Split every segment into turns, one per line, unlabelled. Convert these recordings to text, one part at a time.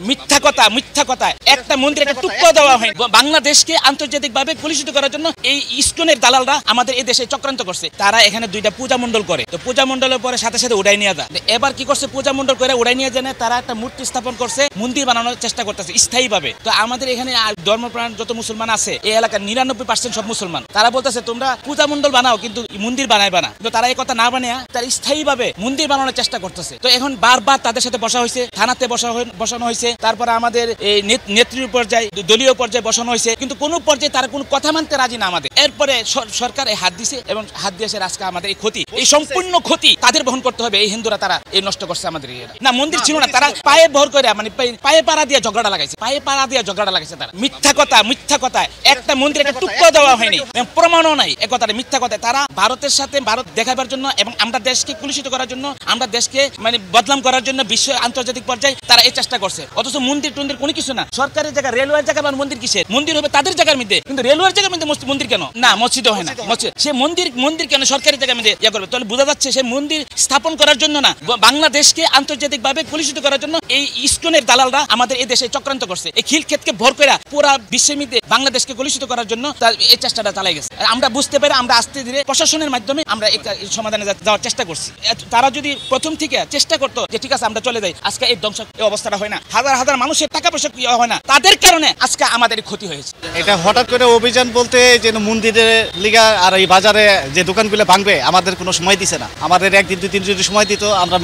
মিথ্যা কথা একটা মন্দির একটা টুকরো দেওয়া হয়। বাংলাদেশকে আন্তর্জাতিকভাবে কলুষিত করার জন্য এই ইসকনের দালালরা আমাদের এই দেশে চক্রান্ত করছে। তারা এখানে দুইটা পূজা মণ্ডল করে, তো পূজা মণ্ডলের পরে সাথে সাথে উড়াই নিয়ে যায়। এবার কি করছে, পূজা মণ্ডল করে উড়াই নিয়ে যায়, তারা একটা মূর্তি স্থাপন করছে, মন্দির বানানোর চেষ্টা করতেছে স্থায়ীভাবে। তো আমাদের এখানে ধর্মপ্রাণ যত মুসলমান আছে এই এলাকার 99% সব মুসলমান, তারা বলতেছে তোমরা পূজা মণ্ডল বানাও কিন্তু মন্দির বানাইবা না। কিন্তু তারা এই কথা না বানিয়ে তারা স্থায়ীভাবে মন্দির বানানোর চেষ্টা করতেছে। তো এখন বারবার তাদের সাথে বসা হয়েছে, থানাতে বসানো হয়েছে, তারপরে আমাদের এই নেত্রী পর্যায়ে দলীয় পর্যায়ে বসানো হয়েছে, কিন্তু কোনো পর্যায়ে তারা কোনো কথা মানতে রাজি না আমাদের। এরপরে সরকার এই হাত দিছে এবং হাত দিয়েছে আজকে আমাদের এই ক্ষতি, এই সম্পূর্ণ ক্ষতি তাদের বহন করতে হবে। এই হিন্দুরা তারা এই নষ্ট করছে আমাদের না, মন্দির ছিল না, তারা পায়ে ভর করে মানে পায়ে পাড়া দিয়ে ঝগড়া লাগাইছে, তারা মিথ্যা কথা একটা মন্দির একটা টুকরো দেওয়া হয়নি, প্রমাণও নাই। এ কথাটা মিথ্যা কথা। তারা ভারতের সাথে ভারত দেখাবার জন্য এবং আমরা দেশকে কলুষিত করার জন্য, আমরা দেশকে মানে বদনাম করার জন্য বিশ্ব আন্তর্জাতিক পর্যায়ে তারা এই চেষ্টা করছে। অথচ মন্দির টন্দির কোনো কিছু না, সরকারের জায়গা রেলওয়ের জায়গা মন্দির কিসের? মন্দির হবে তাদের জায়গার মধ্যে, কিন্তু রেলওয়ের জায়গার মধ্যে মন্দির কেন? না, মসজিদও হয় না। সে মন্দির কেন সরকারি জায়গার মধ্যে ইয়ে করবে? তাহলে বোঝা যাচ্ছে সে মন্দির স্থাপন করার জন্য না, বাংলাদেশকে আন্তর্জাতিকভাবে কলুষিত করার জন্য এই ইসকনের দালালরা আমাদের এই দেশে চক্রান্ত করছে। এই খিলক্ষেতকে ভর করে পুরা বিশ্বের মধ্যে বাংলাদেশকে কলুষিত করার জন্য এই চেষ্টাটা চালাই গেছে। আমরা বুঝতে পারি, আমরা আস্তে ধীরে প্রশাসনের মাধ্যমে আমরা এই সমাধানে যাওয়ার চেষ্টা করছি। তারা যদি প্রথম থেকে চেষ্টা করতো যে ঠিক আছে আমরা চলে যাই, আজকে এই ধ্বংস এই অবস্থাটা হয় না, হাজার হাজার মানুষের টাকা পয়সা হয় না, তাদের কারণে আজকে আমাদের ক্ষতি হয়েছে।
এটা হঠাৎ করে অভিযান বলতে যে মন্দিরের লিগা আর এই বাজারে যে দোকানগুলো ভাঙবে আমাদের কোনো সময় দিছে না। আমাদের একদিন দুই দিন যদি সময় দিত, আমরা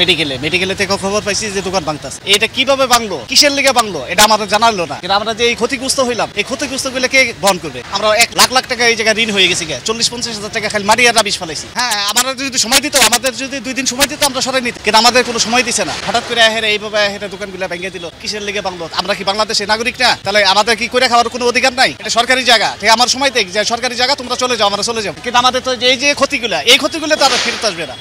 মেডিকেলে থেকে খবর পাইছি যে দোকান ভাঙতেছে। এটা কিভাবে ভাঙলো, কিসের লিগে ভাঙলো, এটা আমাদের জানালো না। কিন্তু আমরা যে এই ক্ষতিগ্রস্ত হইলাম, এই ক্ষতিগ্রস্ত গুলো কে বহন করবে? আমরা 1 লাখ লাখ টাকা এই জায়গায় ঋণ হয়ে গেছি, 40-50 হাজার টাকা খালি মাটি আর রাবিশ ফেলাইছি। হ্যাঁ, আমাদের যদি সময় দিত, আমাদের যদি 2 দিন সময় দিত, আমরা সরাই নিত, কিন্তু আমাদের কোনো সময় দিছে না। হঠাৎ করে এইভাবে দোকানগুলো ভেঙে দিল, কিসের লিগে ভাঙলো? আমরা কি বাংলাদেশের নাগরিক না? তাহলে আমাদের কি করে খাওয়ার কোনো অধিকার নাই? এটা সরকারি জায়গা, ঠিক আমার সময় দেখ যে সরকারি জায়গা, তোমরা চলে যাও, আমরা চলে যাবো, কিন্তু আমাদের তো এই যে ক্ষতিগুলো, এই ক্ষতিগুলো তো আর ফেরত আসবে না।